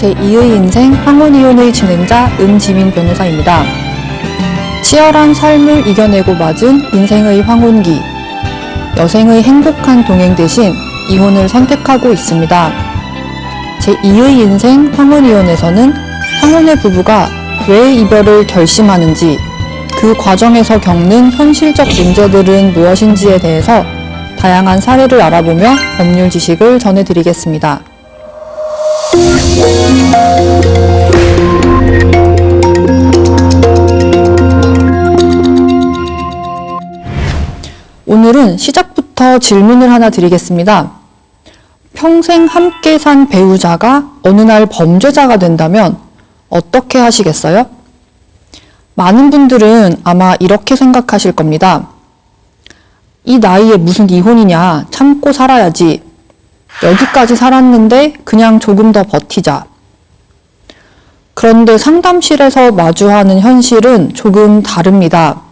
제2의 인생 황혼이혼의 진행자 은지민 변호사입니다. 치열한 삶을 이겨내고 맞은 인생의 황혼기, 여생의 행복한 동행 대신 이혼을 선택하고 있습니다. 제2의 인생 황혼이혼에서는 황혼의 부부가 왜 이별을 결심하는지, 그 과정에서 겪는 현실적 문제들은 무엇인지에 대해서 다양한 사례를 알아보며 법률 지식을 전해드리겠습니다. 오늘은 시작부터 질문을 하나 드리겠습니다. 평생 함께 산 배우자가 어느 날 범죄자가 된다면 어떻게 하시겠어요? 많은 분들은 아마 이렇게 생각하실 겁니다. 이 나이에 무슨 이혼이냐, 참고 살아야지. 여기까지 살았는데 그냥 조금 더 버티자. 그런데 상담실에서 마주하는 현실은 조금 다릅니다.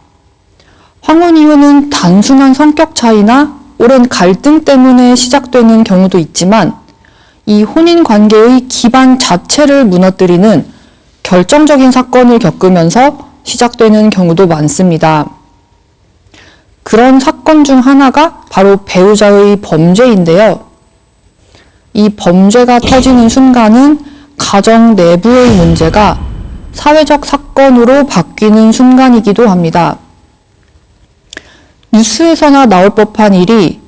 황혼이혼은 단순한 성격 차이나 오랜 갈등 때문에 시작되는 경우도 있지만 이 혼인 관계의 기반 자체를 무너뜨리는 결정적인 사건을 겪으면서 시작되는 경우도 많습니다. 그런 사건 중 하나가 바로 배우자의 범죄인데요. 이 범죄가 터지는 순간은 가정 내부의 문제가 사회적 사건으로 바뀌는 순간이기도 합니다. 뉴스에서나 나올 법한 일이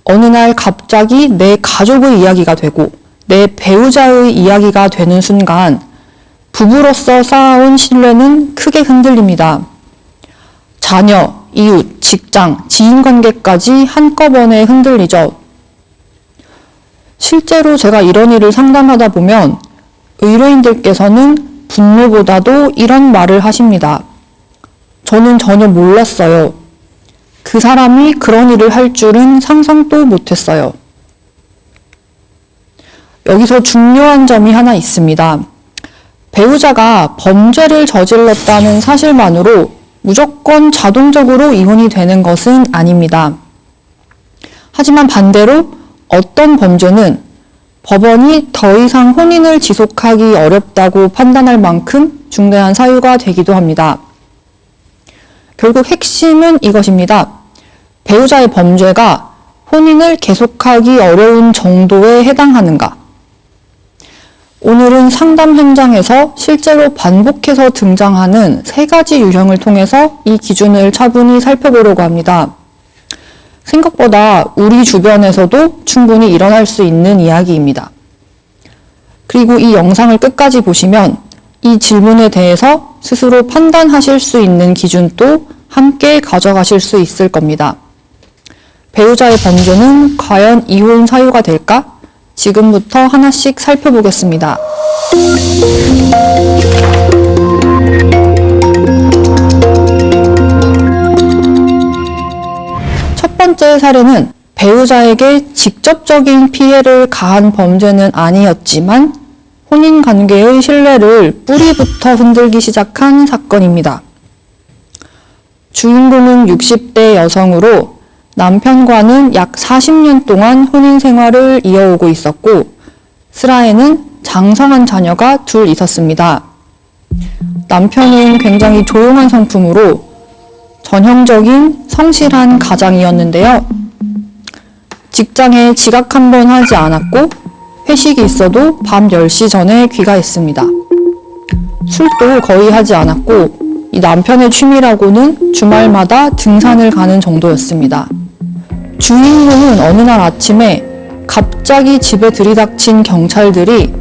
어느 날 갑자기 내 가족의 이야기가 되고 내 배우자의 이야기가 되는 순간 부부로서 쌓아온 신뢰는 크게 흔들립니다. 자녀, 이웃, 직장, 지인관계까지 한꺼번에 흔들리죠. 실제로 제가 이런 일을 상담하다 보면 의뢰인들께서는 분노보다도 이런 말을 하십니다. 저는 전혀 몰랐어요. 그 사람이 그런 일을 할 줄은 상상도 못했어요. 여기서 중요한 점이 하나 있습니다. 배우자가 범죄를 저질렀다는 사실만으로 무조건 자동적으로 이혼이 되는 것은 아닙니다. 하지만 반대로 어떤 범죄는 법원이 더 이상 혼인을 지속하기 어렵다고 판단할 만큼 중대한 사유가 되기도 합니다. 결국 핵심은 이것입니다. 배우자의 범죄가 혼인을 계속하기 어려운 정도에 해당하는가? 오늘은 상담 현장에서 실제로 반복해서 등장하는 3가지 유형을 통해서 이 기준을 차분히 살펴보려고 합니다. 생각보다 우리 주변에서도 충분히 일어날 수 있는 이야기입니다. 그리고 이 영상을 끝까지 보시면 이 질문에 대해서 스스로 판단하실 수 있는 기준도 함께 가져가실 수 있을 겁니다. 배우자의 범죄는 과연 이혼 사유가 될까? 지금부터 하나씩 살펴보겠습니다. 첫 번째 사례는 배우자에게 직접적인 피해를 가한 범죄는 아니었지만 혼인 관계의 신뢰를 뿌리부터 흔들기 시작한 사건입니다. 주인공은 60대 여성으로 남편과는 약 40년 동안 혼인 생활을 이어오고 있었고 슬하에는 장성한 자녀가 둘 있었습니다. 남편은 굉장히 조용한 성품으로 전형적인 성실한 가장이었는데요. 직장에 지각 한 번 하지 않았고 회식이 있어도 밤 10시 전에 귀가했습니다. 술도 거의 하지 않았고 이 남편의 취미라고는 주말마다 등산을 가는 정도였습니다. 주인공은 어느 날 아침에 갑자기 집에 들이닥친 경찰들이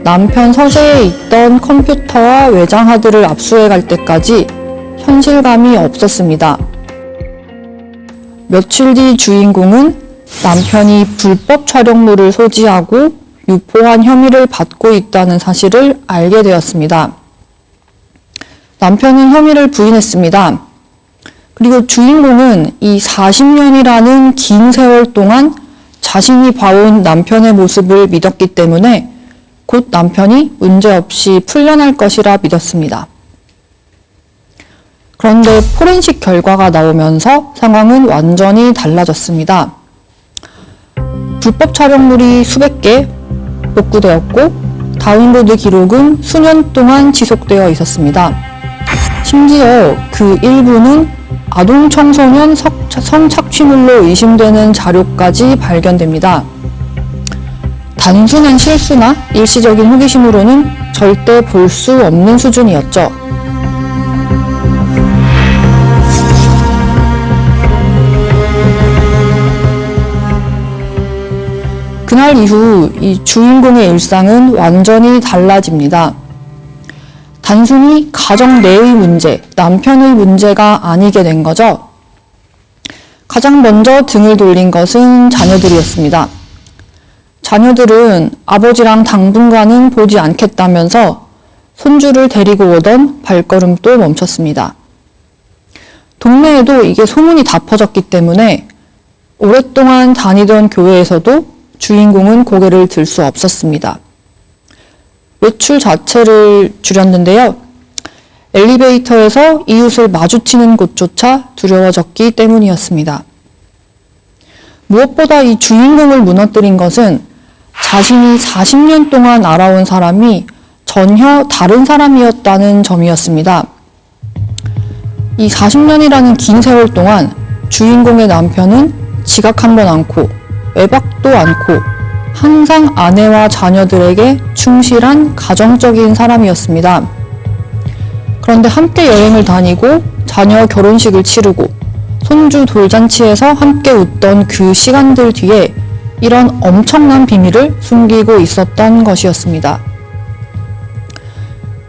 남편 서재에 있던 컴퓨터와 외장 하드를 압수해 갈 때까지 현실감이 없었습니다. 며칠 뒤 주인공은 남편이 불법 촬영물을 소지하고 유포한 혐의를 받고 있다는 사실을 알게 되었습니다. 남편은 혐의를 부인했습니다. 그리고 주인공은 이 40년이라는 긴 세월 동안 자신이 봐온 남편의 모습을 믿었기 때문에 곧 남편이 문제없이 풀려날 것이라 믿었습니다. 그런데 포렌식 결과가 나오면서 상황은 완전히 달라졌습니다. 불법 촬영물이 수백 개 복구되었고 다운로드 기록은 수년 동안 지속되어 있었습니다. 심지어 그 일부는 아동 청소년 성착취물로 의심되는 자료까지 발견됩니다. 단순한 실수나 일시적인 호기심으로는 절대 볼 수 없는 수준이었죠. 그날 이후 이 주인공의 일상은 완전히 달라집니다. 단순히 가정 내의 문제, 남편의 문제가 아니게 된 거죠. 가장 먼저 등을 돌린 것은 자녀들이었습니다. 자녀들은 아버지랑 당분간은 보지 않겠다면서 손주를 데리고 오던 발걸음도 멈췄습니다. 동네에도 이게 소문이 다 퍼졌기 때문에 오랫동안 다니던 교회에서도 주인공은 고개를 들 수 없었습니다. 외출 자체를 줄였는데요. 엘리베이터에서 이웃을 마주치는 곳조차 두려워졌기 때문이었습니다. 무엇보다 이 주인공을 무너뜨린 것은 자신이 40년 동안 알아온 사람이 전혀 다른 사람이었다는 점이었습니다. 이 40년이라는 긴 세월 동안 주인공의 남편은 지각 한 번 않고 외박도 않고 항상 아내와 자녀들에게 충실한 가정적인 사람이었습니다. 그런데 함께 여행을 다니고 자녀 결혼식을 치르고 손주 돌잔치에서 함께 웃던 그 시간들 뒤에 이런 엄청난 비밀을 숨기고 있었던 것이었습니다.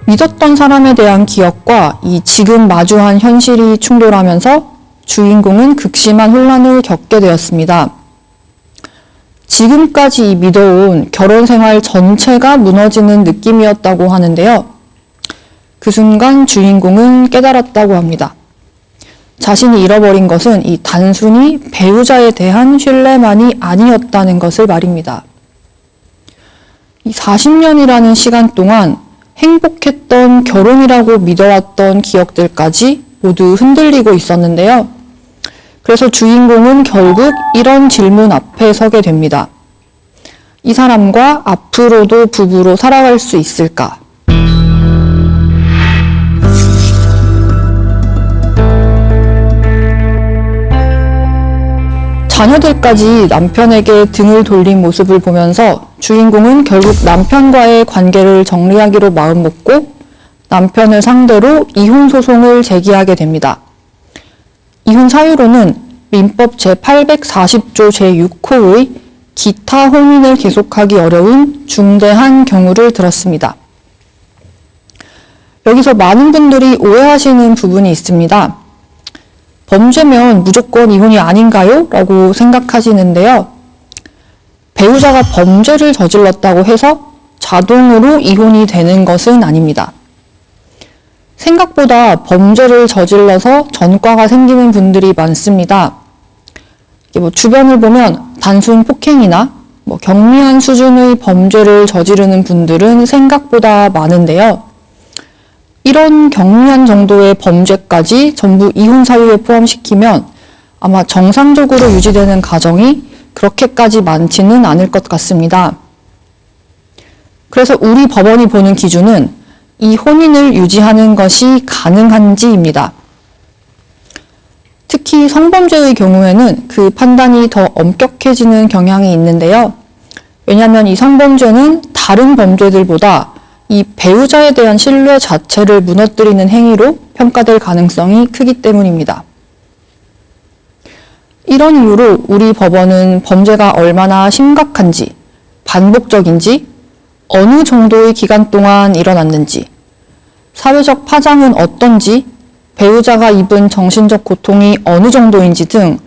믿었던 사람에 대한 기억과 이 지금 마주한 현실이 충돌하면서 주인공은 극심한 혼란을 겪게 되었습니다. 지금까지 믿어온 결혼 생활 전체가 무너지는 느낌이었다고 하는데요. 그 순간 주인공은 깨달았다고 합니다. 자신이 잃어버린 것은 이 단순히 배우자에 대한 신뢰만이 아니었다는 것을 말입니다. 이 40년이라는 시간 동안 행복했던 결혼이라고 믿어왔던 기억들까지 모두 흔들리고 있었는데요. 그래서 주인공은 결국 이런 질문 앞에 서게 됩니다. 이 사람과 앞으로도 부부로 살아갈 수 있을까? 자녀들까지 남편에게 등을 돌린 모습을 보면서 주인공은 결국 남편과의 관계를 정리하기로 마음먹고 남편을 상대로 이혼 소송을 제기하게 됩니다. 이혼 사유로는 민법 제840조 제6호의 기타 혼인을 계속하기 어려운 중대한 경우를 들었습니다. 여기서 많은 분들이 오해하시는 부분이 있습니다. 범죄면 무조건 이혼이 아닌가요? 라고 생각하시는데요. 배우자가 범죄를 저질렀다고 해서 자동으로 이혼이 되는 것은 아닙니다. 생각보다 범죄를 저질러서 전과가 생기는 분들이 많습니다. 주변을 보면 단순 폭행이나 경미한 수준의 범죄를 저지르는 분들은 생각보다 많은데요. 이런 경미한 정도의 범죄까지 전부 이혼 사유에 포함시키면 아마 정상적으로 유지되는 가정이 그렇게까지 많지는 않을 것 같습니다. 그래서 우리 법원이 보는 기준은 이 혼인을 유지하는 것이 가능한지입니다. 특히 성범죄의 경우에는 그 판단이 더 엄격해지는 경향이 있는데요. 왜냐하면 이 성범죄는 다른 범죄들보다 이 배우자에 대한 신뢰 자체를 무너뜨리는 행위로 평가될 가능성이 크기 때문입니다. 이런 이유로 우리 법원은 범죄가 얼마나 심각한지, 반복적인지, 어느 정도의 기간 동안 일어났는지, 사회적 파장은 어떤지, 배우자가 입은 정신적 고통이 어느 정도인지 등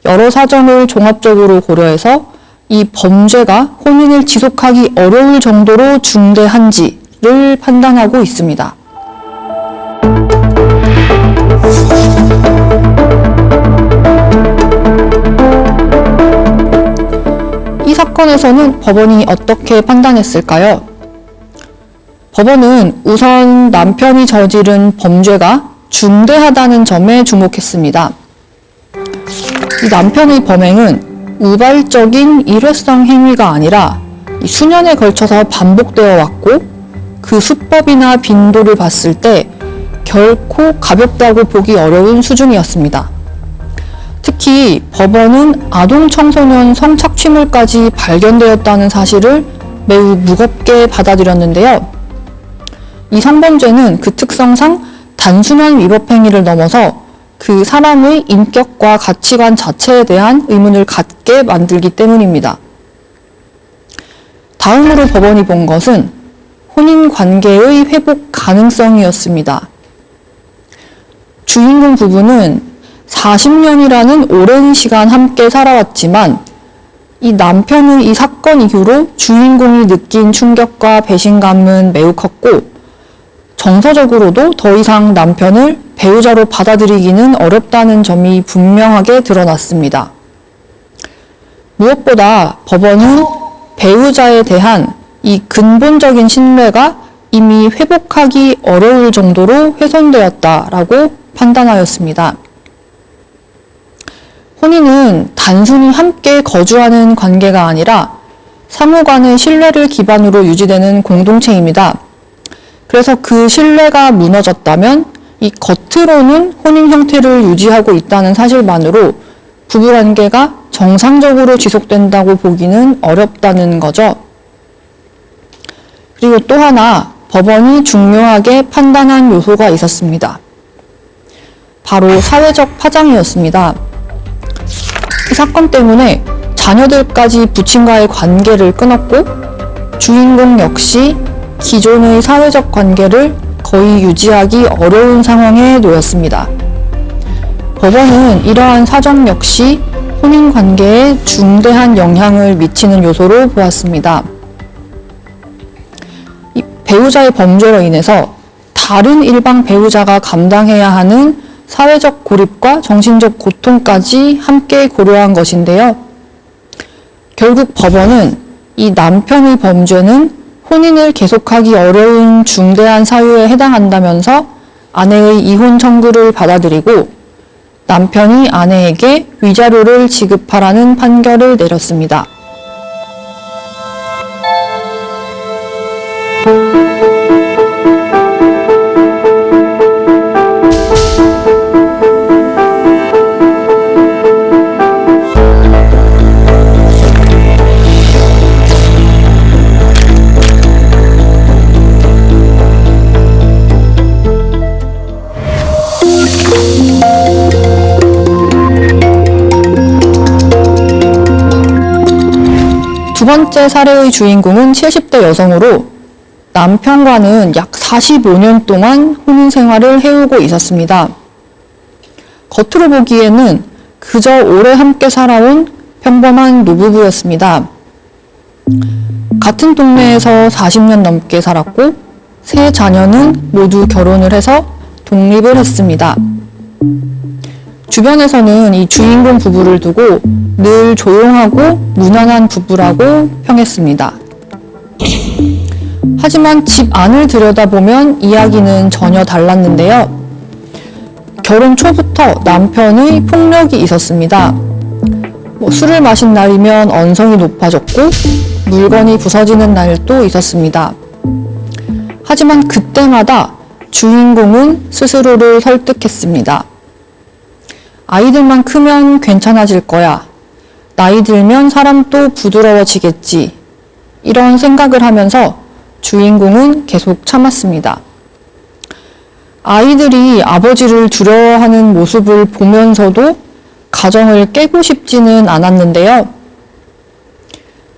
여러 사정을 종합적으로 고려해서 이 범죄가 혼인을 지속하기 어려울 정도로 중대한지를 판단하고 있습니다. 이 사건에서는 법원이 어떻게 판단했을까요? 법원은 우선 남편이 저지른 범죄가 중대하다는 점에 주목했습니다. 이 남편의 범행은 우발적인 일회성 행위가 아니라 수년에 걸쳐서 반복되어 왔고 그 수법이나 빈도를 봤을 때 결코 가볍다고 보기 어려운 수준이었습니다. 특히 법원은 아동 청소년 성착취물까지 발견되었다는 사실을 매우 무겁게 받아들였는데요. 이 성범죄는 그 특성상 단순한 위법 행위를 넘어서 그 사람의 인격과 가치관 자체에 대한 의문을 갖게 만들기 때문입니다. 다음으로 법원이 본 것은 혼인 관계의 회복 가능성이었습니다. 주인공 부부는 40년이라는 오랜 시간 함께 살아왔지만 이 남편의 이 사건 이후로 주인공이 느낀 충격과 배신감은 매우 컸고 정서적으로도 더 이상 남편을 배우자로 받아들이기는 어렵다는 점이 분명하게 드러났습니다. 무엇보다 법원은 배우자에 대한 이 근본적인 신뢰가 이미 회복하기 어려울 정도로 훼손되었다라고 판단하였습니다. 혼인은 단순히 함께 거주하는 관계가 아니라 상호 간의 신뢰를 기반으로 유지되는 공동체입니다. 그래서 그 신뢰가 무너졌다면 이 겉으로는 혼인 형태를 유지하고 있다는 사실만으로 부부관계가 정상적으로 지속된다고 보기는 어렵다는 거죠. 그리고 또 하나 법원이 중요하게 판단한 요소가 있었습니다. 바로 사회적 파장이었습니다. 이 사건 때문에 자녀들까지 부친과의 관계를 끊었고 주인공 역시 기존의 사회적 관계를 거의 유지하기 어려운 상황에 놓였습니다. 법원은 이러한 사정 역시 혼인 관계에 중대한 영향을 미치는 요소로 보았습니다. 이 배우자의 범죄로 인해서 다른 일방 배우자가 감당해야 하는 사회적 고립과 정신적 고통까지 함께 고려한 것인데요. 결국 법원은 이 남편의 범죄는 혼인을 계속하기 어려운 중대한 사유에 해당한다면서 아내의 이혼 청구를 받아들이고 남편이 아내에게 위자료를 지급하라는 판결을 내렸습니다. 두 번째 사례의 주인공은 70대 여성으로 남편과는 약 45년 동안 혼인 생활을 해오고 있었습니다. 겉으로 보기에는 그저 오래 함께 살아온 평범한 노부부였습니다. 같은 동네에서 40년 넘게 살았고 세 자녀는 모두 결혼을 해서 독립을 했습니다. 주변에서는 이 주인공 부부를 두고 늘 조용하고 무난한 부부라고 평했습니다. 하지만 집 안을 들여다보면 이야기는 전혀 달랐는데요. 결혼 초부터 남편의 폭력이 있었습니다. 술을 마신 날이면 언성이 높아졌고 물건이 부서지는 날도 있었습니다. 하지만 그때마다 주인공은 스스로를 설득했습니다. 아이들만 크면 괜찮아질 거야. 나이 들면 사람 또 부드러워지겠지. 이런 생각을 하면서 주인공은 계속 참았습니다. 아이들이 아버지를 두려워하는 모습을 보면서도 가정을 깨고 싶지는 않았는데요.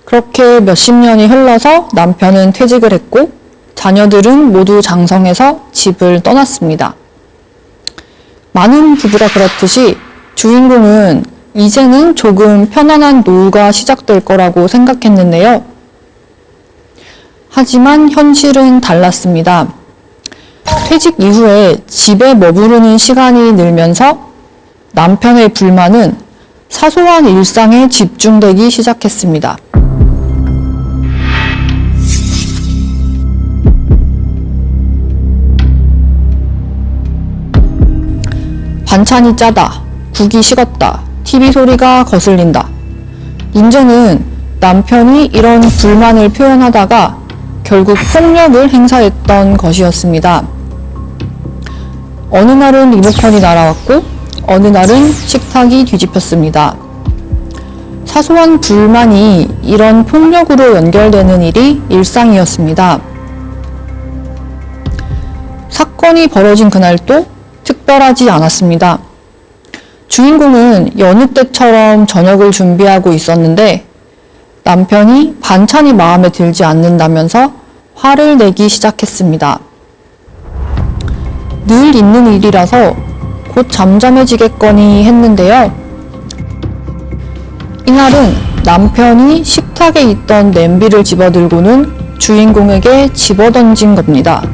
그렇게 몇십 년이 흘러서 남편은 퇴직을 했고 자녀들은 모두 장성해서 집을 떠났습니다. 많은 부부가 그렇듯이 주인공은 이제는 조금 편안한 노후가 시작될 거라고 생각했는데요. 하지만 현실은 달랐습니다. 퇴직 이후에 집에 머무르는 시간이 늘면서 남편의 불만은 사소한 일상에 집중되기 시작했습니다. 반찬이 짜다, 국이 식었다, TV 소리가 거슬린다. 문제는 남편이 이런 불만을 표현하다가 결국 폭력을 행사했던 것이었습니다. 어느 날은 리모컨이 날아왔고 어느 날은 식탁이 뒤집혔습니다. 사소한 불만이 이런 폭력으로 연결되는 일이 일상이었습니다. 사건이 벌어진 그날도 특별하지 않았습니다. 주인공은 여느 때처럼 저녁을 준비하고 있었는데 남편이 반찬이 마음에 들지 않는다면서 화를 내기 시작했습니다. 늘 있는 일이라서 곧 잠잠해지겠거니 했는데요. 이날은 남편이 식탁에 있던 냄비를 집어들고는 주인공에게 집어던진 겁니다.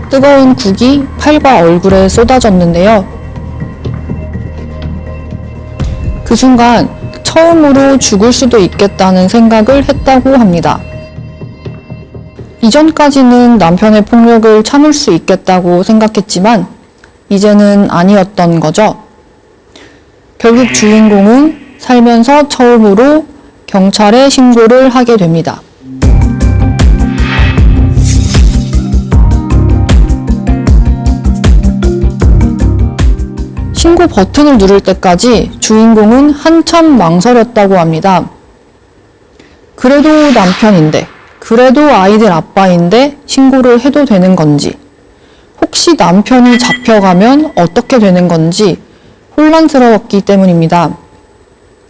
뜨거운 국이 팔과 얼굴에 쏟아졌는데요. 그 순간 처음으로 죽을 수도 있겠다는 생각을 했다고 합니다. 이전까지는 남편의 폭력을 참을 수 있겠다고 생각했지만 이제는 아니었던 거죠. 결국 주인공은 살면서 처음으로 경찰에 신고를 하게 됩니다. 신고 버튼을 누를 때까지 주인공은 한참 망설였다고 합니다. 그래도 남편인데, 그래도 아이들 아빠인데 신고를 해도 되는 건지, 혹시 남편이 잡혀가면 어떻게 되는 건지 혼란스러웠기 때문입니다.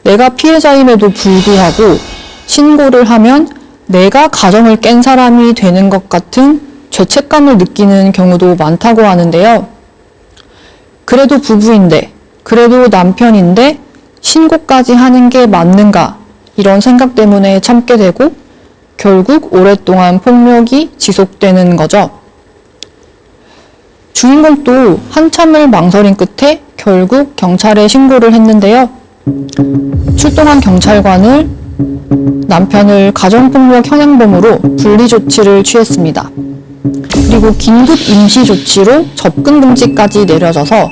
내가 피해자임에도 불구하고 신고를 하면 내가 가정을 깬 사람이 되는 것 같은 죄책감을 느끼는 경우도 많다고 하는데요. 그래도 부부인데, 그래도 남편인데 신고까지 하는 게 맞는가 이런 생각 때문에 참게 되고 결국 오랫동안 폭력이 지속되는 거죠. 주인공도 한참을 망설인 끝에 결국 경찰에 신고를 했는데요. 출동한 경찰관을 남편을 가정폭력 현행범으로 분리조치를 취했습니다. 그리고 긴급 임시조치로 접근금지까지 내려져서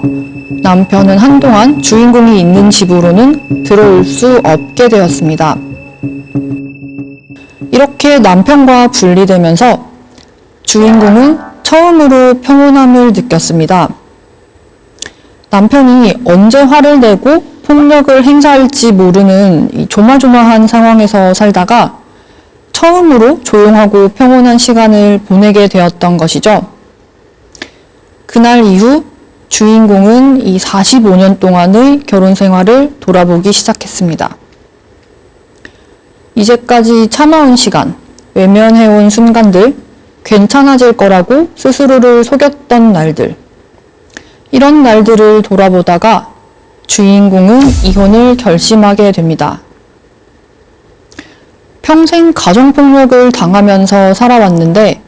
남편은 한동안 주인공이 있는 집으로는 들어올 수 없게 되었습니다. 이렇게 남편과 분리되면서 주인공은 처음으로 평온함을 느꼈습니다. 남편이 언제 화를 내고 폭력을 행사할지 모르는 이 조마조마한 상황에서 살다가 처음으로 조용하고 평온한 시간을 보내게 되었던 것이죠. 그날 이후 주인공은 이 45년 동안의 결혼 생활을 돌아보기 시작했습니다. 이제까지 참아온 시간, 외면해온 순간들, 괜찮아질 거라고 스스로를 속였던 날들. 이런 날들을 돌아보다가 주인공은 이혼을 결심하게 됩니다. 평생 가정폭력을 당하면서 살아왔는데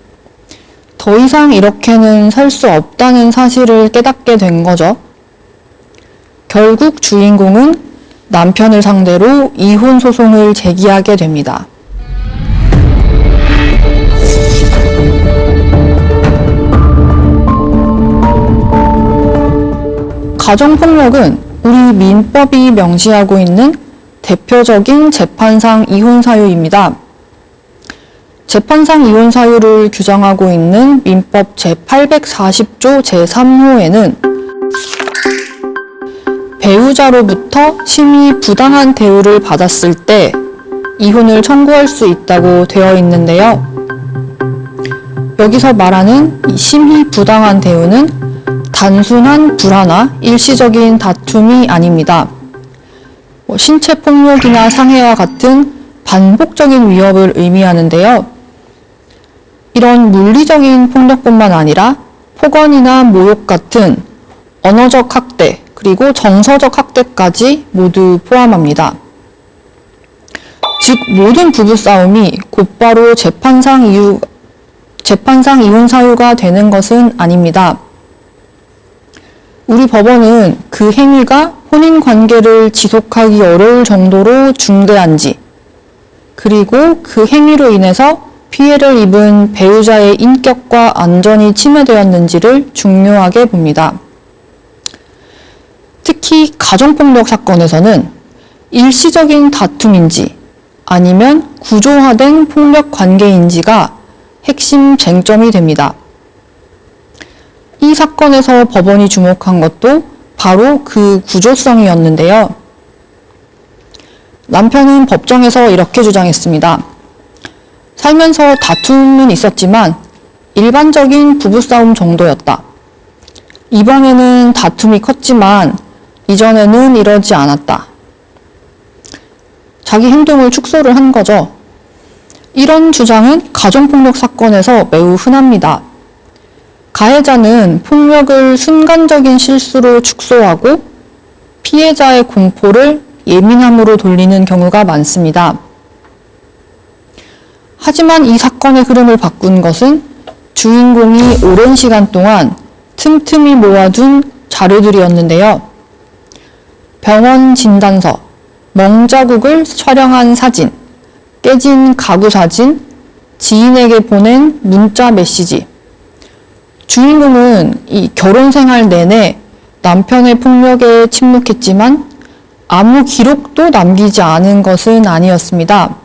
더 이상 이렇게는 살 수 없다는 사실을 깨닫게 된 거죠. 결국 주인공은 남편을 상대로 이혼 소송을 제기하게 됩니다. 가정폭력은 우리 민법이 명시하고 있는 대표적인 재판상 이혼 사유입니다. 재판상 이혼 사유를 규정하고 있는 민법 제840조 제3호에는 배우자로부터 심히 부당한 대우를 받았을 때 이혼을 청구할 수 있다고 되어 있는데요. 여기서 말하는 이 심히 부당한 대우는 단순한 불화나 일시적인 다툼이 아닙니다. 신체 폭력이나 상해와 같은 반복적인 위협을 의미하는데요. 이런 물리적인 폭력뿐만 아니라 폭언이나 모욕 같은 언어적 학대, 그리고 정서적 학대까지 모두 포함합니다. 즉 모든 부부싸움이 곧바로 재판상 이혼 사유가 되는 것은 아닙니다. 우리 법원은 그 행위가 혼인 관계를 지속하기 어려울 정도로 중대한지, 그리고 그 행위로 인해서 피해를 입은 배우자의 인격과 안전이 침해되었는지를 중요하게 봅니다. 특히 가정폭력 사건에서는 일시적인 다툼인지 아니면 구조화된 폭력 관계인지가 핵심 쟁점이 됩니다. 이 사건에서 법원이 주목한 것도 바로 그 구조성이었는데요. 남편은 법정에서 이렇게 주장했습니다. 살면서 다툼은 있었지만 일반적인 부부싸움 정도였다. 이번에는 다툼이 컸지만 이전에는 이러지 않았다. 자기 행동을 축소를 한 거죠. 이런 주장은 가정폭력 사건에서 매우 흔합니다. 가해자는 폭력을 순간적인 실수로 축소하고 피해자의 공포를 예민함으로 돌리는 경우가 많습니다. 하지만 이 사건의 흐름을 바꾼 것은 주인공이 오랜 시간 동안 틈틈이 모아둔 자료들이었는데요. 병원 진단서, 멍자국을 촬영한 사진, 깨진 가구 사진, 지인에게 보낸 문자 메시지. 주인공은 이 결혼 생활 내내 남편의 폭력에 침묵했지만 아무 기록도 남기지 않은 것은 아니었습니다.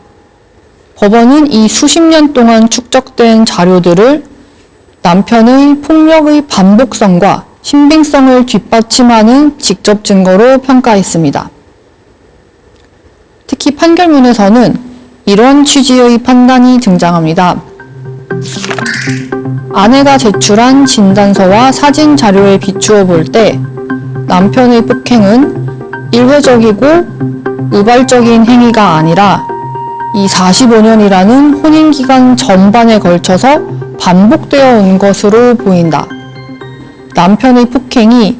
법원은 이 수십 년 동안 축적된 자료들을 남편의 폭력의 반복성과 신빙성을 뒷받침하는 직접 증거로 평가했습니다. 특히 판결문에서는 이런 취지의 판단이 등장합니다. 아내가 제출한 진단서와 사진 자료에 비추어 볼 때 남편의 폭행은 일회적이고 우발적인 행위가 아니라 이 45년이라는 혼인기간 전반에 걸쳐서 반복되어 온 것으로 보인다. 남편의 폭행이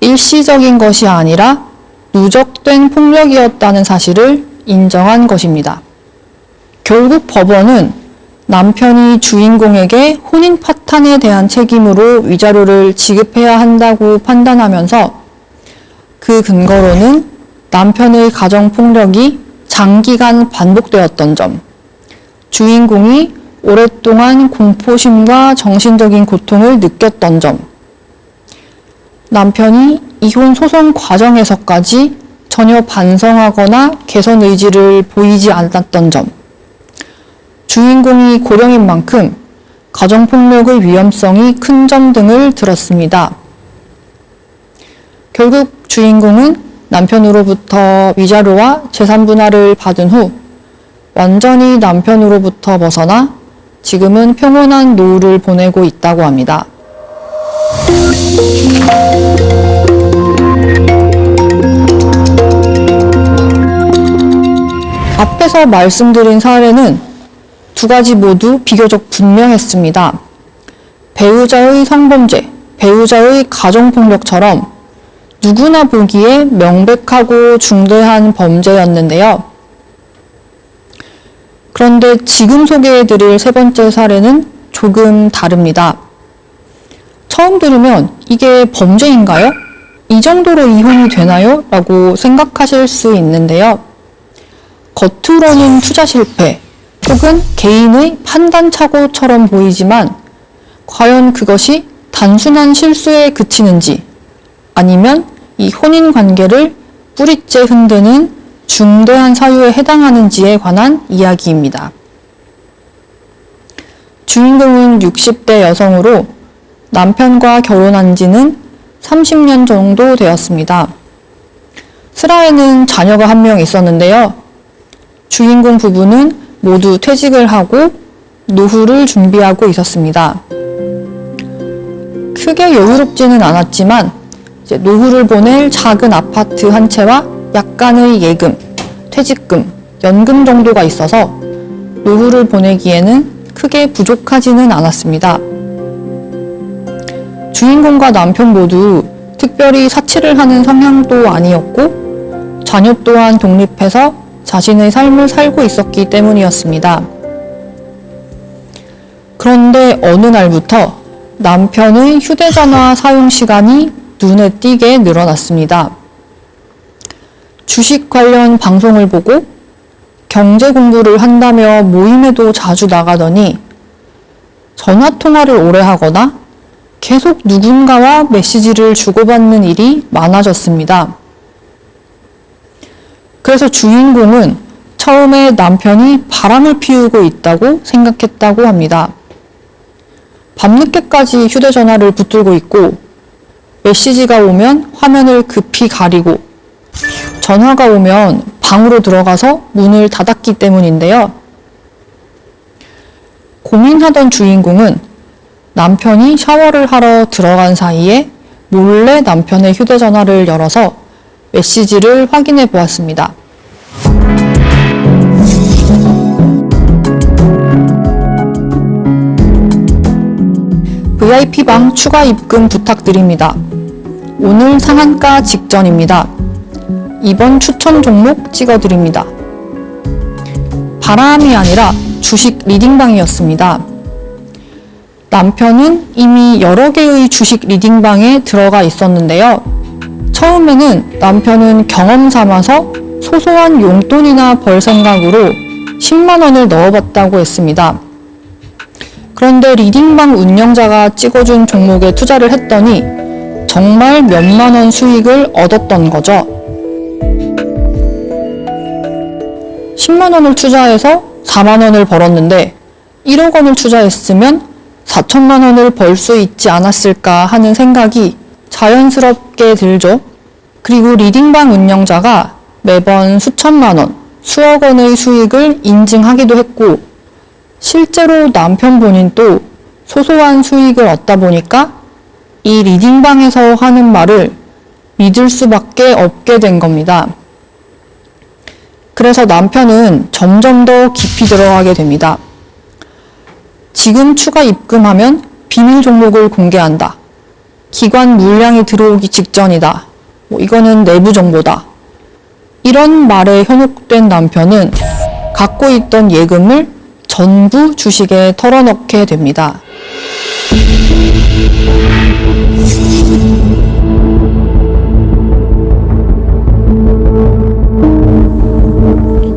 일시적인 것이 아니라 누적된 폭력이었다는 사실을 인정한 것입니다. 결국 법원은 남편이 주인공에게 혼인 파탄에 대한 책임으로 위자료를 지급해야 한다고 판단하면서 그 근거로는 남편의 가정폭력이 장기간 반복되었던 점, 주인공이 오랫동안 공포심과 정신적인 고통을 느꼈던 점, 남편이 이혼 소송 과정에서까지 전혀 반성하거나 개선 의지를 보이지 않았던 점, 주인공이 고령인 만큼 가정폭력의 위험성이 큰 점 등을 들었습니다. 결국 주인공은 남편으로부터 위자료와 재산 분할을 받은 후 완전히 남편으로부터 벗어나 지금은 평온한 노후를 보내고 있다고 합니다. 앞에서 말씀드린 사례는 두 가지 모두 비교적 분명했습니다. 배우자의 성범죄, 배우자의 가정폭력처럼 누구나 보기에 명백하고 중대한 범죄였는데요. 그런데 지금 소개해드릴 세 번째 사례는 조금 다릅니다. 처음 들으면 이게 범죄인가요? 이 정도로 이혼이 되나요? 라고 생각하실 수 있는데요. 겉으로는 투자 실패 혹은 개인의 판단 착오처럼 보이지만 과연 그것이 단순한 실수에 그치는지 아니면 이 혼인 관계를 뿌리째 흔드는 중대한 사유에 해당하는지에 관한 이야기입니다. 주인공은 60대 여성으로 남편과 결혼한 지는 30년 정도 되었습니다. 슬하에는 자녀가 한 명 있었는데요. 주인공 부부는 모두 퇴직을 하고 노후를 준비하고 있었습니다. 크게 여유롭지는 않았지만 노후를 보낼 작은 아파트 한 채와 약간의 예금, 퇴직금, 연금 정도가 있어서 노후를 보내기에는 크게 부족하지는 않았습니다. 주인공과 남편 모두 특별히 사치를 하는 성향도 아니었고 자녀 또한 독립해서 자신의 삶을 살고 있었기 때문이었습니다. 그런데 어느 날부터 남편의 휴대전화 사용 시간이 눈에 띄게 늘어났습니다. 주식 관련 방송을 보고 경제 공부를 한다며 모임에도 자주 나가더니 전화 통화를 오래 하거나 계속 누군가와 메시지를 주고받는 일이 많아졌습니다. 그래서 주인공은 처음에 남편이 바람을 피우고 있다고 생각했다고 합니다. 밤늦게까지 휴대전화를 붙들고 있고 메시지가 오면 화면을 급히 가리고 전화가 오면 방으로 들어가서 문을 닫았기 때문인데요. 고민하던 주인공은 남편이 샤워를 하러 들어간 사이에 몰래 남편의 휴대전화를 열어서 메시지를 확인해 보았습니다. VIP방 추가 입금 부탁드립니다. 오늘 상한가 직전입니다. 이번 추천 종목 찍어드립니다. 바람이 아니라 주식 리딩방이었습니다. 남편은 이미 여러 개의 주식 리딩방에 들어가 있었는데요. 처음에는 남편은 경험 삼아서 소소한 용돈이나 벌 생각으로 10만 원을 넣어봤다고 했습니다. 그런데 리딩방 운영자가 찍어준 종목에 투자를 했더니 정말 몇만 원 수익을 얻었던 거죠. 10만 원을 투자해서 4만 원을 벌었는데 1억 원을 투자했으면 4천만 원을 벌 수 있지 않았을까 하는 생각이 자연스럽게 들죠. 그리고 리딩방 운영자가 매번 수천만 원, 수억 원의 수익을 인증하기도 했고 실제로 남편 본인도 소소한 수익을 얻다 보니까 이 리딩방에서 하는 말을 믿을 수밖에 없게 된 겁니다. 그래서 남편은 점점 더 깊이 들어가게 됩니다. 지금 추가 입금하면 비밀 종목을 공개한다. 기관 물량이 들어오기 직전이다. 이거는 내부 정보다. 이런 말에 현혹된 남편은 갖고 있던 예금을 전부 주식에 털어넣게 됩니다.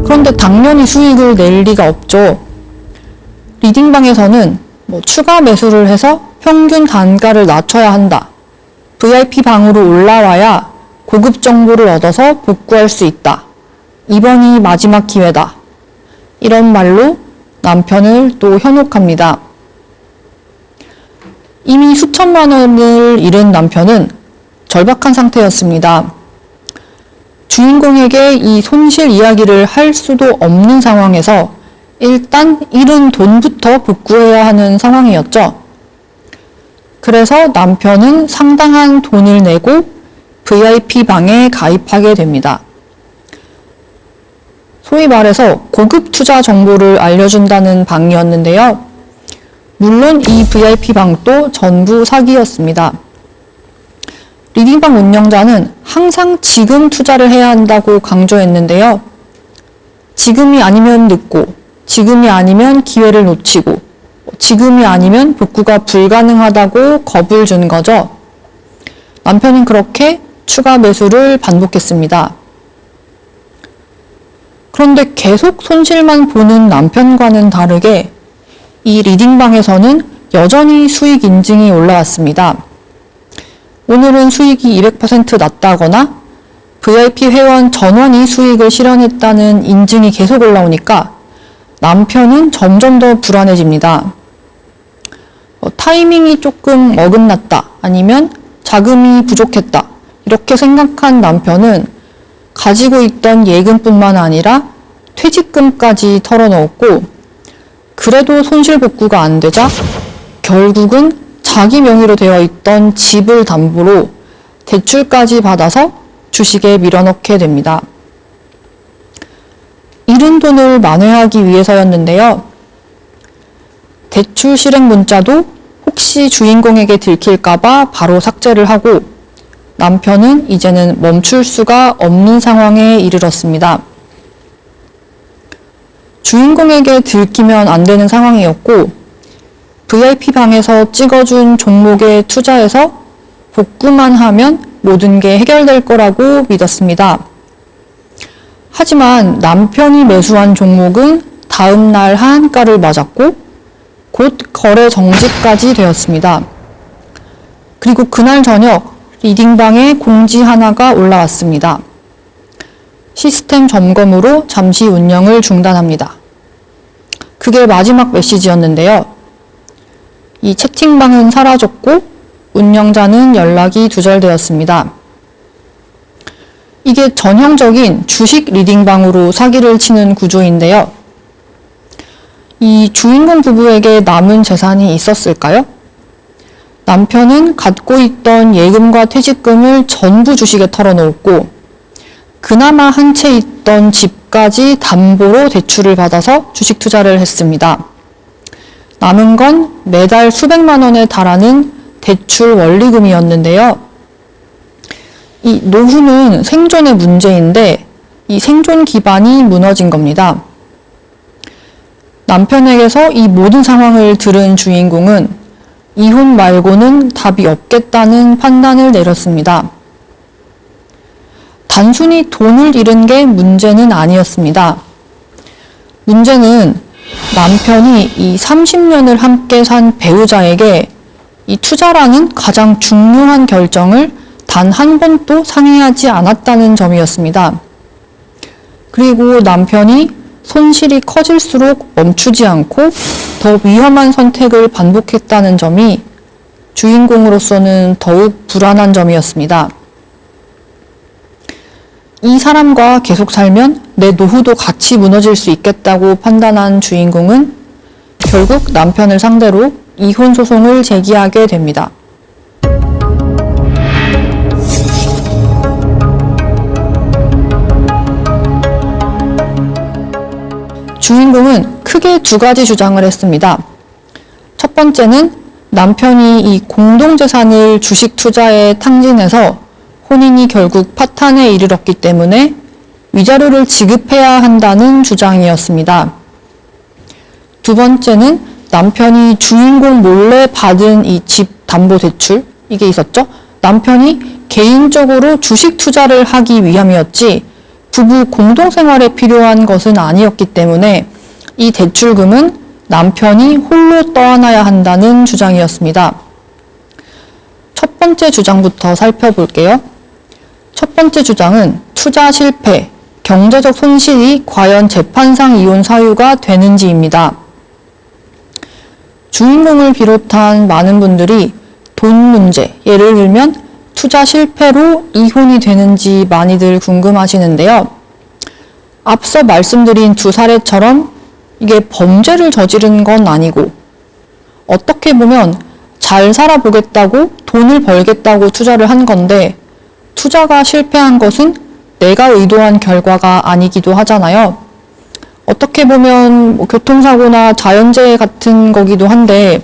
그런데 당연히 수익을 낼 리가 없죠. 리딩방에서는 추가 매수를 해서 평균 단가를 낮춰야 한다. VIP 방으로 올라와야 고급 정보를 얻어서 복구할 수 있다. 이번이 마지막 기회다. 이런 말로 남편을 또 현혹합니다. 이미 수천만 원을 잃은 남편은 절박한 상태였습니다. 주인공에게 이 손실 이야기를 할 수도 없는 상황에서 일단 잃은 돈부터 복구해야 하는 상황이었죠. 그래서 남편은 상당한 돈을 내고 VIP 방에 가입하게 됩니다. 소위 말해서 고급 투자 정보를 알려준다는 방이었는데요. 물론 이 VIP 방도 전부 사기였습니다. 리딩방 운영자는 항상 지금 투자를 해야 한다고 강조했는데요. 지금이 아니면 늦고, 지금이 아니면 기회를 놓치고, 지금이 아니면 복구가 불가능하다고 겁을 준 거죠. 남편은 그렇게 추가 매수를 반복했습니다. 그런데 계속 손실만 보는 남편과는 다르게 이 리딩방에서는 여전히 수익 인증이 올라왔습니다. 오늘은 수익이 200% 낮다거나 VIP 회원 전원이 수익을 실현했다는 인증이 계속 올라오니까 남편은 점점 더 불안해집니다. 타이밍이 조금 어긋났다, 아니면 자금이 부족했다, 이렇게 생각한 남편은 가지고 있던 예금뿐만 아니라 퇴직금까지 털어넣었고, 그래도 손실 복구가 안 되자 결국은 자기 명의로 되어 있던 집을 담보로 대출까지 받아서 주식에 밀어넣게 됩니다. 잃은 돈을 만회하기 위해서였는데요. 대출 실행 문자도 혹시 주인공에게 들킬까봐 바로 삭제를 하고 남편은 이제는 멈출 수가 없는 상황에 이르렀습니다. 주인공에게 들키면 안 되는 상황이었고 VIP 방에서 찍어준 종목에 투자해서 복구만 하면 모든 게 해결될 거라고 믿었습니다. 하지만 남편이 매수한 종목은 다음 날 하한가를 맞았고 곧 거래 정지까지 되었습니다. 그리고 그날 저녁 리딩방에 공지 하나가 올라왔습니다. 시스템 점검으로 잠시 운영을 중단합니다. 그게 마지막 메시지였는데요. 이 채팅방은 사라졌고 운영자는 연락이 두절되었습니다. 이게 전형적인 주식 리딩방으로 사기를 치는 구조인데요. 이 주인공 부부에게 남은 재산이 있었을까요? 남편은 갖고 있던 예금과 퇴직금을 전부 주식에 털어놓았고 그나마 한 채 있던 집까지 담보로 대출을 받아서 주식 투자를 했습니다. 남은 건 매달 수백만 원에 달하는 대출 원리금이었는데요. 이 노후는 생존의 문제인데 이 생존 기반이 무너진 겁니다. 남편에게서 이 모든 상황을 들은 주인공은 이혼 말고는 답이 없겠다는 판단을 내렸습니다. 단순히 돈을 잃은 게 문제는 아니었습니다. 문제는 남편이 이 30년을 함께 산 배우자에게 이 투자라는 가장 중요한 결정을 단 한 번도 상의하지 않았다는 점이었습니다. 그리고 남편이 손실이 커질수록 멈추지 않고 더 위험한 선택을 반복했다는 점이 주인공으로서는 더욱 불안한 점이었습니다. 이 사람과 계속 살면 내 노후도 같이 무너질 수 있겠다고 판단한 주인공은 결국 남편을 상대로 이혼 소송을 제기하게 됩니다. 주인공은 크게 두 가지 주장을 했습니다. 첫 번째는 남편이 이 공동재산을 주식 투자에 탕진해서 혼인이 결국 파탄에 이르렀기 때문에 위자료를 지급해야 한다는 주장이었습니다. 두 번째는 남편이 주인공 몰래 받은 이 집 담보 대출, 이게 있었죠? 남편이 개인적으로 주식 투자를 하기 위함이었지 부부 공동생활에 필요한 것은 아니었기 때문에 이 대출금은 남편이 홀로 떠안아야 한다는 주장이었습니다. 첫 번째 주장부터 살펴볼게요. 첫 번째 주장은 투자 실패, 경제적 손실이 과연 재판상 이혼 사유가 되는지입니다. 주인공을 비롯한 많은 분들이 돈 문제, 예를 들면 투자 실패로 이혼이 되는지 많이들 궁금하시는데요. 앞서 말씀드린 두 사례처럼 이게 범죄를 저지른 건 아니고 어떻게 보면 잘 살아보겠다고 돈을 벌겠다고 투자를 한 건데 투자가 실패한 것은 내가 의도한 결과가 아니기도 하잖아요. 어떻게 보면 교통사고나 자연재해 같은 거기도 한데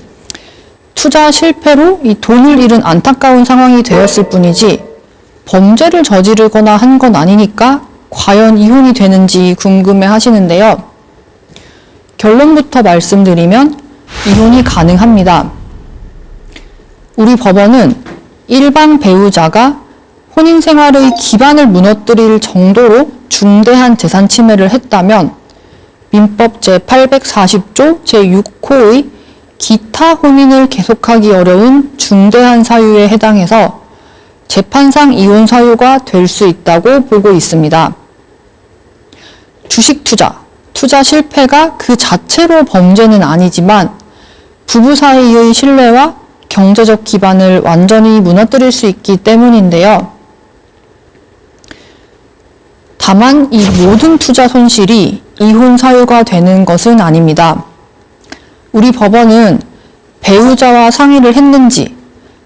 투자 실패로 이 돈을 잃은 안타까운 상황이 되었을 뿐이지 범죄를 저지르거나 한 건 아니니까 과연 이혼이 되는지 궁금해 하시는데요. 결론부터 말씀드리면 이혼이 가능합니다. 우리 법원은 일방 배우자가 혼인 생활의 기반을 무너뜨릴 정도로 중대한 재산 침해를 했다면 민법 제840조 제6호의 기타 혼인을 계속하기 어려운 중대한 사유에 해당해서 재판상 이혼 사유가 될 수 있다고 보고 있습니다. 주식 투자 실패가 그 자체로 범죄는 아니지만 부부 사이의 신뢰와 경제적 기반을 완전히 무너뜨릴 수 있기 때문인데요. 다만 이 모든 투자 손실이 이혼 사유가 되는 것은 아닙니다. 우리 법원은 배우자와 상의를 했는지,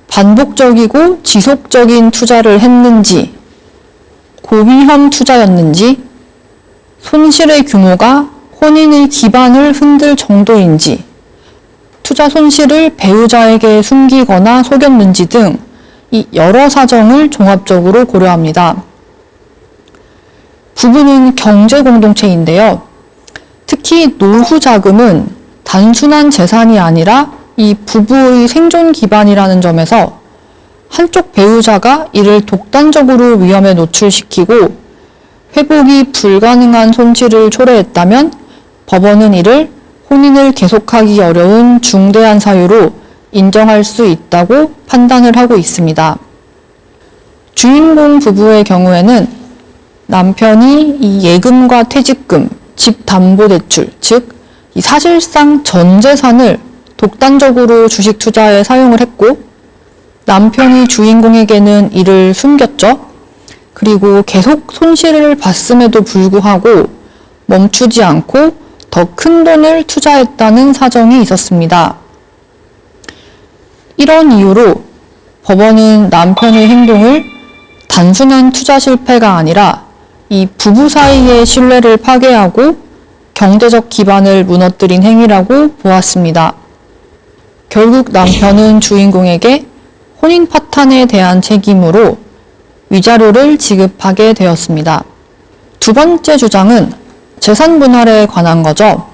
반복적이고 지속적인 투자를 했는지, 고위험 투자였는지, 손실의 규모가 혼인의 기반을 흔들 정도인지, 투자 손실을 배우자에게 숨기거나 속였는지 등 이 여러 사정을 종합적으로 고려합니다. 부부는 경제 공동체인데요. 특히 노후 자금은 단순한 재산이 아니라 이 부부의 생존 기반이라는 점에서 한쪽 배우자가 이를 독단적으로 위험에 노출시키고 회복이 불가능한 손실을 초래했다면 법원은 이를 혼인을 계속하기 어려운 중대한 사유로 인정할 수 있다고 판단을 하고 있습니다. 주인공 부부의 경우에는 남편이 이 예금과 퇴직금, 집담보대출, 즉 이 사실상 전 재산을 독단적으로 주식 투자에 사용을 했고 남편이 주인공에게는 이를 숨겼죠. 그리고 계속 손실을 봤음에도 불구하고 멈추지 않고 더 큰 돈을 투자했다는 사정이 있었습니다. 이런 이유로 법원은 남편의 행동을 단순한 투자 실패가 아니라 이 부부 사이의 신뢰를 파괴하고 경제적 기반을 무너뜨린 행위라고 보았습니다. 결국 남편은 주인공에게 혼인 파탄에 대한 책임으로 위자료를 지급하게 되었습니다. 두 번째 주장은 재산 분할에 관한 거죠.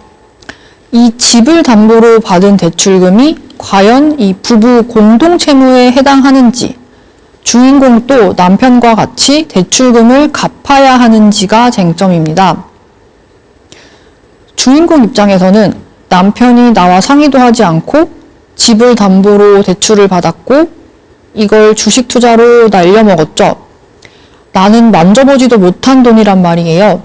이 집을 담보로 받은 대출금이 과연 이 부부 공동 채무에 해당하는지, 주인공도 남편과 같이 대출금을 갚아야 하는지가 쟁점입니다. 주인공 입장에서는 남편이 나와 상의도 하지 않고 집을 담보로 대출을 받았고 이걸 주식 투자로 날려먹었죠. 나는 만져보지도 못한 돈이란 말이에요.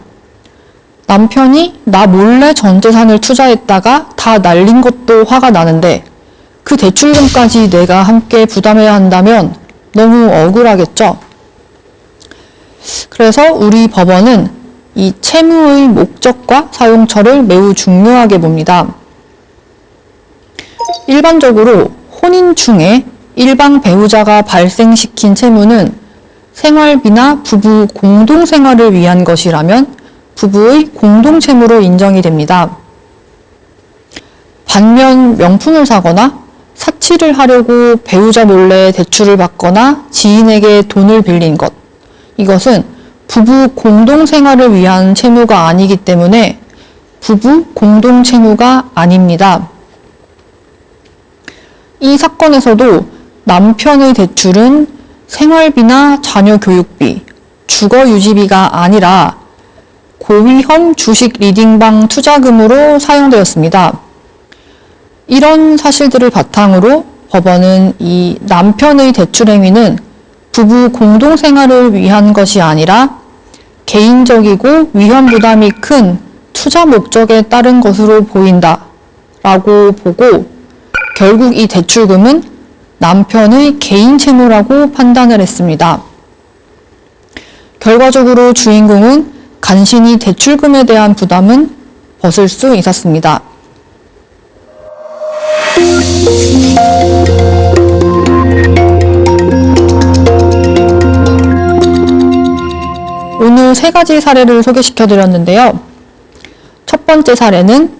남편이 나 몰래 전 재산을 투자했다가 다 날린 것도 화가 나는데 그 대출금까지 내가 함께 부담해야 한다면 너무 억울하겠죠. 그래서 우리 법원은 이 채무의 목적과 사용처를 매우 중요하게 봅니다. 일반적으로 혼인 중에 일방 배우자가 발생시킨 채무는 생활비나 부부 공동생활을 위한 것이라면 부부의 공동채무로 인정이 됩니다. 반면 명품을 사거나 사치를 하려고 배우자 몰래 대출을 받거나 지인에게 돈을 빌린 것, 이것은 부부 공동생활을 위한 채무가 아니기 때문에 부부 공동채무가 아닙니다. 이 사건에서도 남편의 대출은 생활비나 자녀 교육비, 주거 유지비가 아니라 고위험 주식 리딩방 투자금으로 사용되었습니다. 이런 사실들을 바탕으로 법원은 이 남편의 대출 행위는 부부 공동생활을 위한 것이 아니라 개인적이고 위험 부담이 큰 투자 목적에 따른 것으로 보인다 라고 보고 결국 이 대출금은 남편의 개인 채무라고 판단을 했습니다. 결과적으로 주인공은 간신히 대출금에 대한 부담은 벗을 수 있었습니다. 오늘 세 가지 사례를 소개시켜 드렸는데요. 첫 번째 사례는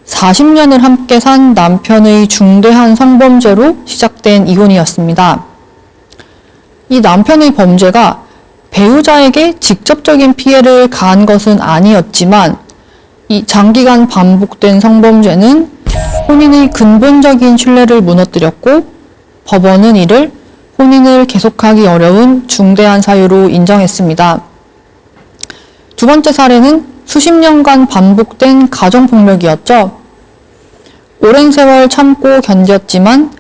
40년을 함께 산 남편의 중대한 성범죄로 시작된 이혼이었습니다. 이 남편의 범죄가 배우자에게 직접적인 피해를 가한 것은 아니었지만 이 장기간 반복된 성범죄는 혼인의 근본적인 신뢰를 무너뜨렸고 법원은 이를 혼인을 계속하기 어려운 중대한 사유로 인정했습니다. 두 번째 사례는 수십 년간 반복된 가정폭력이었죠. 오랜 세월 참고 견뎠지만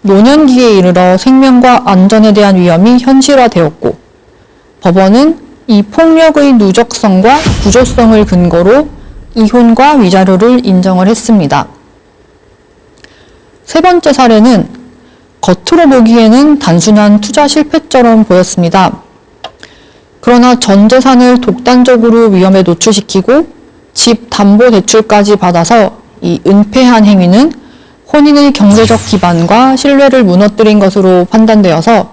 노년기에 이르러 생명과 안전에 대한 위험이 현실화되었고 법원은 이 폭력의 누적성과 구조성을 근거로 이혼과 위자료를 인정을 했습니다. 세 번째 사례는 겉으로 보기에는 단순한 투자 실패처럼 보였습니다. 그러나 전 재산을 독단적으로 위험에 노출시키고 집 담보 대출까지 받아서 이 은폐한 행위는 혼인의 경제적 기반과 신뢰를 무너뜨린 것으로 판단되어서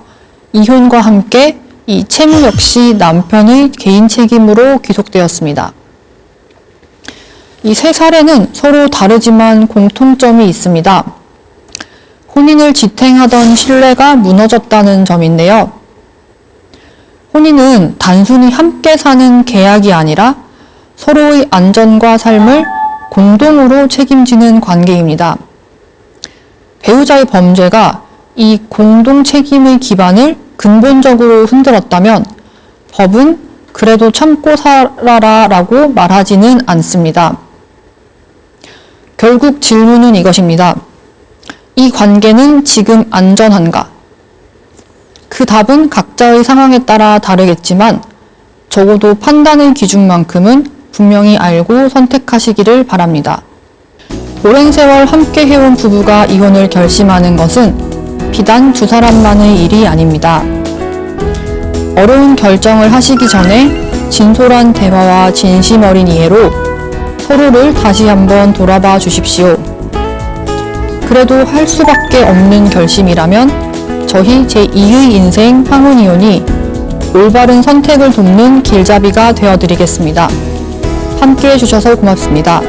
이혼과 함께 이 채무 역시 남편의 개인 책임으로 귀속되었습니다. 이 세 사례는 서로 다르지만 공통점이 있습니다. 혼인을 지탱하던 신뢰가 무너졌다는 점인데요. 혼인은 단순히 함께 사는 계약이 아니라 서로의 안전과 삶을 공동으로 책임지는 관계입니다. 배우자의 범죄가 이 공동 책임의 기반을 근본적으로 흔들었다면 법은 그래도 참고 살아라 라고 말하지는 않습니다. 결국 질문은 이것입니다. 이 관계는 지금 안전한가? 그 답은 각자의 상황에 따라 다르겠지만 적어도 판단의 기준만큼은 분명히 알고 선택하시기를 바랍니다. 오랜 세월 함께 해온 부부가 이혼을 결심하는 것은 비단 두 사람만의 일이 아닙니다. 어려운 결정을 하시기 전에 진솔한 대화와 진심 어린 이해로 서로를 다시 한번 돌아봐 주십시오. 그래도 할 수밖에 없는 결심이라면 저희 제2의 인생 황혼이혼이 올바른 선택을 돕는 길잡이가 되어드리겠습니다. 함께 해주셔서 고맙습니다.